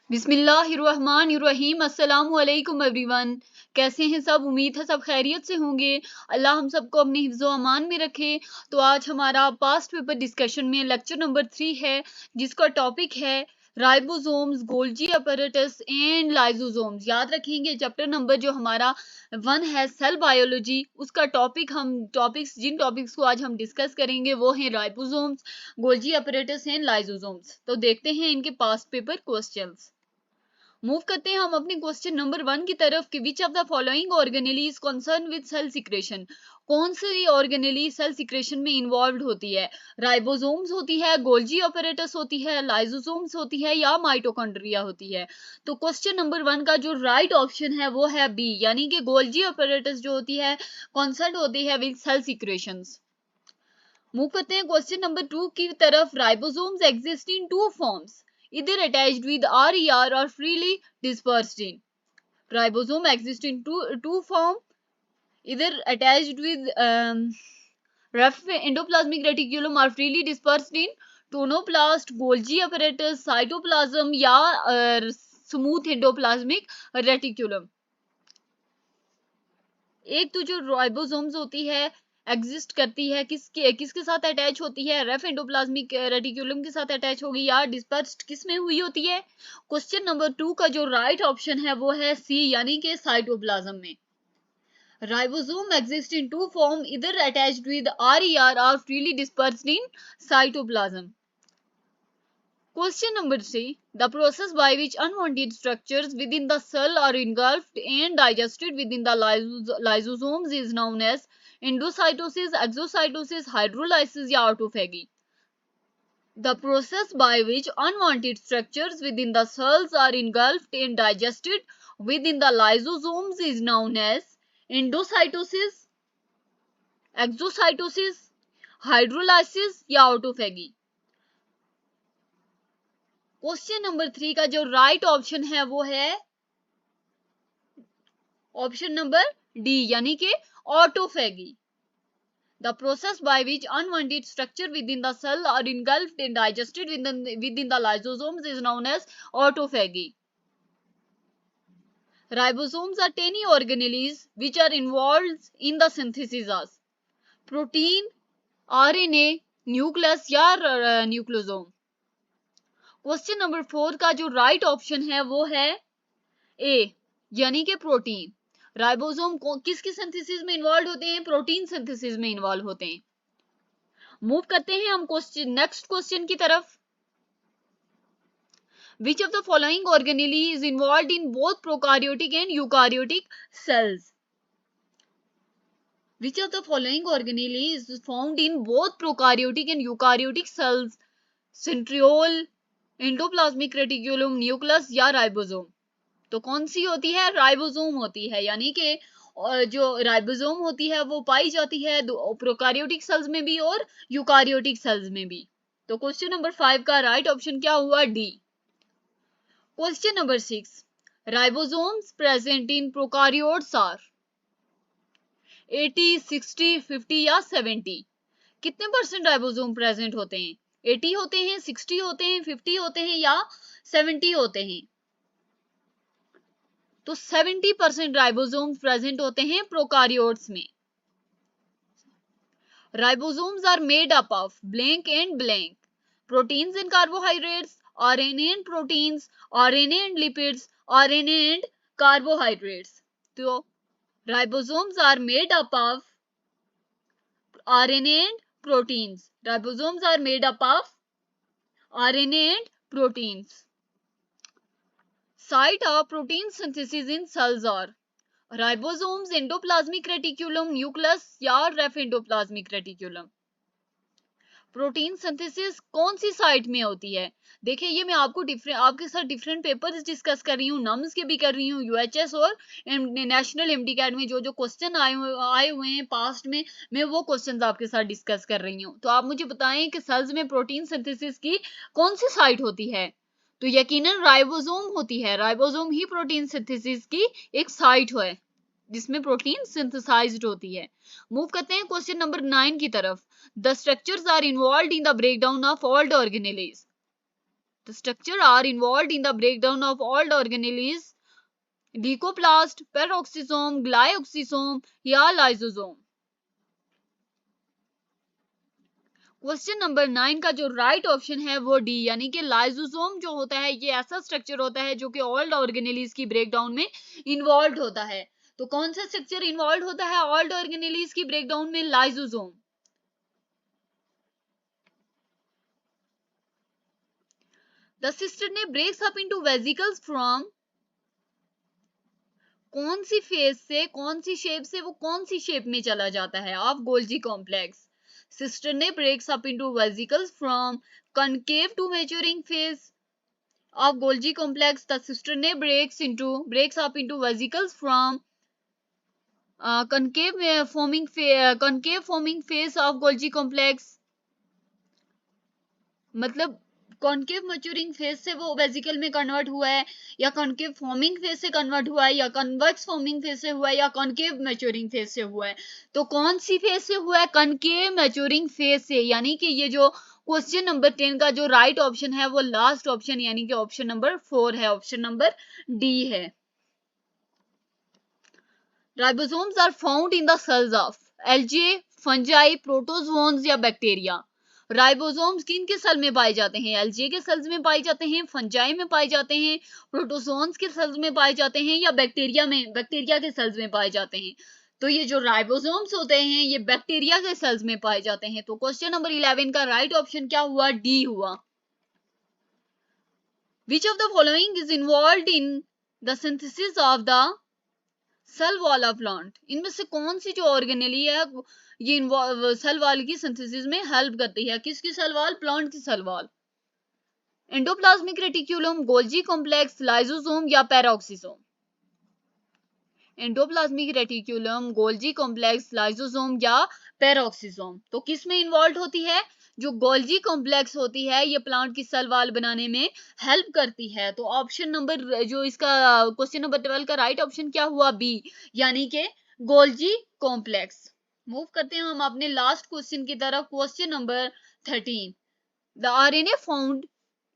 बिस्मिल्लाहिर्रहमानिर्रहीम। अस्सलाम वालेकुम एवरीवन। कैसे हैं सब? उम्मीद है सब खैरियत से होंगे। अल्लाह हम सबको अपने हिफ्ज़ो अमान में रखे। तो आज हमारा पास्ट पेपर डिस्कशन में लेक्चर नंबर 3 है, जिसका टॉपिक है ribosomes, Golgi apparatus and lysosomes. याद रखेंगे चैप्टर नंबर जो हमारा 1 है सेल बायोलॉजी, उसका जिन टॉपिक्स को आज हम डिस्कस करेंगे वो हैं ribosomes, Golgi apparatus and lysosomes. तो देखते हैं इनके पास्ट पेपर क्वेश्चंस। मूव करते हैं हम अपने क्वेश्चन नंबर 1 की तरफ कि which of the following organelle is concern with cell secretion. कौन सी ऑर्गेनेली सेल सिक्रेशन में इन्वॉल्व होती है? राइबोसोम्स होती है, गोल्जी ऑपरेटस होती है, लाइसोसोम्स होती है या माइटोकॉन्ड्रिया होती है? तो क्वेश्चन नंबर 1 का जो राइट ऑप्शन है वो है बी, यानी कि गोल्जी ऑपरेटस जो होती है कंसर्न होती है विद सेल सिक्रेशंस। मूव करते हैं क्वेश्चन नंबर 2 की तरफ। Ribosomes exist in two forms, either attached with RER or freely dispersed in. Ribosome exists in two form, either attached with rough endoplasmic reticulum or freely dispersed in tonoplast, Golgi apparatus, cytoplasm या smooth endoplasmic reticulum। एक तो जो ribosomes होती है exist करती है किसके साथ अटैच होती है? रफ एंडोप्लाज्मिक रेटिकुलम के साथ अटैच होगी या डिस्पर्स्ड किस में हुई होती है? क्वेश्चन नंबर 2 का जो राइट ऑप्शन है वो है सी, यानी कि साइटोप्लाज्म में। Ribosome exist in two form, इधर अटैच्ड विद RER और freely dispersed in cytoplasm. Question number 3. The process by which unwanted structures within the cell are engulfed and digested within the lysosomes is known as endocytosis, exocytosis, hydrolysis या autophagy. The process by which unwanted structures within the cells are engulfed and digested within the lysosomes is known as endocytosis, exocytosis, hydrolysis या autophagy. Question number 3 का जो right option है वो है option number D, यानी कि autophagy. The process by which unwanted structure within the cell are engulfed and digested within the lysosomes is known as autophagy. Ribosomes are tiny organelles which are involved in the synthesis of protein, RNA, nucleus या nucleosome. Question number 4 का जो right option है वो है ए, यानी कि protein. Ribosome किसकी synthesis में इन्वॉल्व होते हैं? प्रोटीन सिंथेसिस में इन्वॉल्व होते हैं। मूव करते हैं हम नेक्स्ट क्वेश्चन की तरफ। Which of the following organelle is involve in both prokaryotic and eukaryotic cells? Which of the following organelle is found in both prokaryotic and eukaryotic cells? Centriole, endoplasmic reticulum, nucleus या ribosome? तो कौन सी होती है? Ribosome होती है, यानी कि जो राइबोसोम होती है वो पाई जाती है प्रोकार्योटिक सेल्स में भी और यूकार्योटिक सेल्स में भी। तो क्वेश्चन नंबर 5 का राइट ऑप्शन क्या हुआ? D. Question number 6. Ribosomes present in prokaryotes are 80, 60, 50 या 70? कितने परसेंट राइबोसोम प्रेजेंट होते हैं? 80 होते हैं, 60 होते हैं, 50 होते हैं या 70 होते हैं? तो 70% राइबोसोम्स प्रेजेंट होते हैं प्रोकार्योट्स में। Ribosomes are made up of blank and blank proteins and carbohydrates, RNA and proteins, RNA and lipids, RNA and carbohydrates. तो ribosomes are made up of RNA and proteins. Ribosomes are made up of RNA and proteins. Site of protein synthesis in cells are ribosomes, endoplasmic reticulum, nucleus या ref endoplasmic reticulum। Protein synthesis कौन सी site में होती है? देखिए ये मैं आपके साथ डिफरेंट पेपर्स डिस्कस कर रही हूँ, नम्स के भी कर रही हूँ, यूएचएस और नेशनल एमडीकैट में जो क्वेश्चन आए हुए हैं पास्ट में, मैं वो क्वेश्चंस आपके साथ डिस्कस कर रही हूँ। तो आप मुझे बताएं कि सेल्स में प्रोटीन सिंथेसिस की कौन सी साइट होती है? तो यकीनन राइबोसोम होती है। राइबोसोम ही प्रोटीन सिंथेसिस की एक साइट है जिसमें प्रोटीन सिंथेसाइज्ड होती है। मूव करते हैं क्वेश्चन नंबर 9 की तरफ। The structures are involve in the breakdown of all organelles. The structure are involved in the breakdown of old organelles, leucoplast, peroxisome, glyoxysome या lysosome। क्वेश्चन नंबर 9 का जो right option है वो D, यानी कि lysosome जो होता है ये ऐसा स्ट्रक्चर होता है जो कि ओल्ड ऑर्गेनेलीज की ब्रेकडाउन में इन्वॉल्व होता है। तो कौन सा स्ट्रक्चर इन्वॉल्व होता है ओल्ड ऑर्गेनेलीज की ब्रेकडाउन में? Lysosome. The cisternae breaks up into vesicles from, कौन सी फेज से, कौन सी शेप से वो कौन सी शेप में चला जाता है of Golgi complex. Cisternae breaks up into vesicles from concave to maturing phase of Golgi complex. The cisternae breaks up into vesicles from concave forming phase of Golgi complex। मतलब concave maturing phase से वो vesicle में convert हुआ है, या concave forming phase से convert हुआ है, या कन्वेक्स फॉर्मिंग फेज से हुआ है, या कॉन्केव मैच्योरिंग फेज से हुआ है। तो कौन सी फेज से हुआ है? कॉन्केव मैच्योरिंग फेज से। यानी कि ये जो क्वेश्चन नंबर 10 का जो राइट ऑप्शन है वो लास्ट ऑप्शन यानी कि ऑप्शन नंबर 4 है, ऑप्शन नंबर डी है। Ribosomes are found in the cells of algae, fungi, protozoans या बैक्टीरिया। राइबोसोम्स किन के सेल में पाए जाते हैं? एल्गे के सेल्स में पाए जाते हैं, फंजाई में पाए जाते हैं, प्रोटोजोन्स के सेल्स में पाए जाते हैं, या बैक्टीरिया के सेल्स में पाए जाते हैं। तो ये जो राइबोसोम्स होते हैं ये बैक्टीरिया के सेल्स में पाए जाते हैं। तो क्वेश्चन नंबर 11 का राइट ऑप्शन क्या हुआ? डी हुआ। Which of the following is involve in the synthesis of the cell wall of plant. इनमें से कौन सी जो ऑर्गेनेली है ये सेल वॉल की सिंथेसिस में हेल्प करती है? किसकी सेल वॉल? प्लांट की cell wall. Endoplasmic reticulum, Golgi complex, lysosome या peroxisome. Endoplasmic reticulum, Golgi complex, lysosome या पेरोक्सिसोम। तो किस में इन्वॉल्व होती है? जो गोल्जी कॉम्प्लेक्स होती है ये प्लांट की सेल वॉल बनाने में हेल्प करती है। तो ऑप्शन नंबर जो इसका क्वेश्चन नंबर 12 का राइट ऑप्शन क्या हुआ? बी, यानी कि गोल्जी कॉम्प्लेक्स। मूव करते हैं हम अपने लास्ट क्वेश्चन की तरफ। Question number 13, the RNA found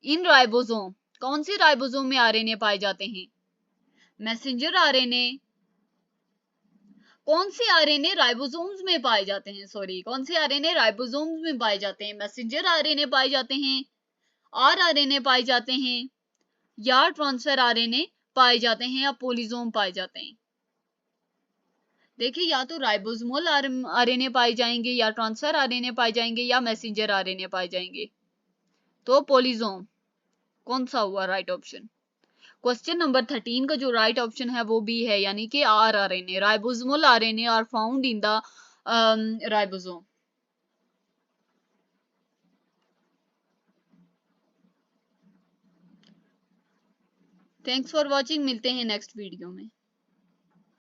in ribosome. कौन सी राइबोसोम में आरएनए पाए जाते हैं? मैसेंजर आरएनए, कौन से आरएनए राइबोसोम्स में पाए जाते हैं? सॉरी, कौन से आरएनए राइबोसोम्स में पाए जाते हैं? मैसेंजर आरएनए पाए जाते हैं, आरएनए पाए जाते हैं, या ट्रांसफर आरएनए पाए जाते हैं, या पोलिसोम पाए जाते हैं। देखिए या तो राइबोसोमल आरएनए पाए जाएंगे, या ट्रांसफर आरएनए पाए जाएंगे, या मैसेंजर आरएनए पाए जाएंगे। तो पोलिसोम कौन सा हुआ राइट ऑप्शन? क्वेश्चन नंबर 13 का जो राइट ऑप्शन है वो बी है, यानी कि RNA. Ribosomal RNA are found in the ribosome. Thanks for watching, मिलते हैं नेक्स्ट वीडियो में।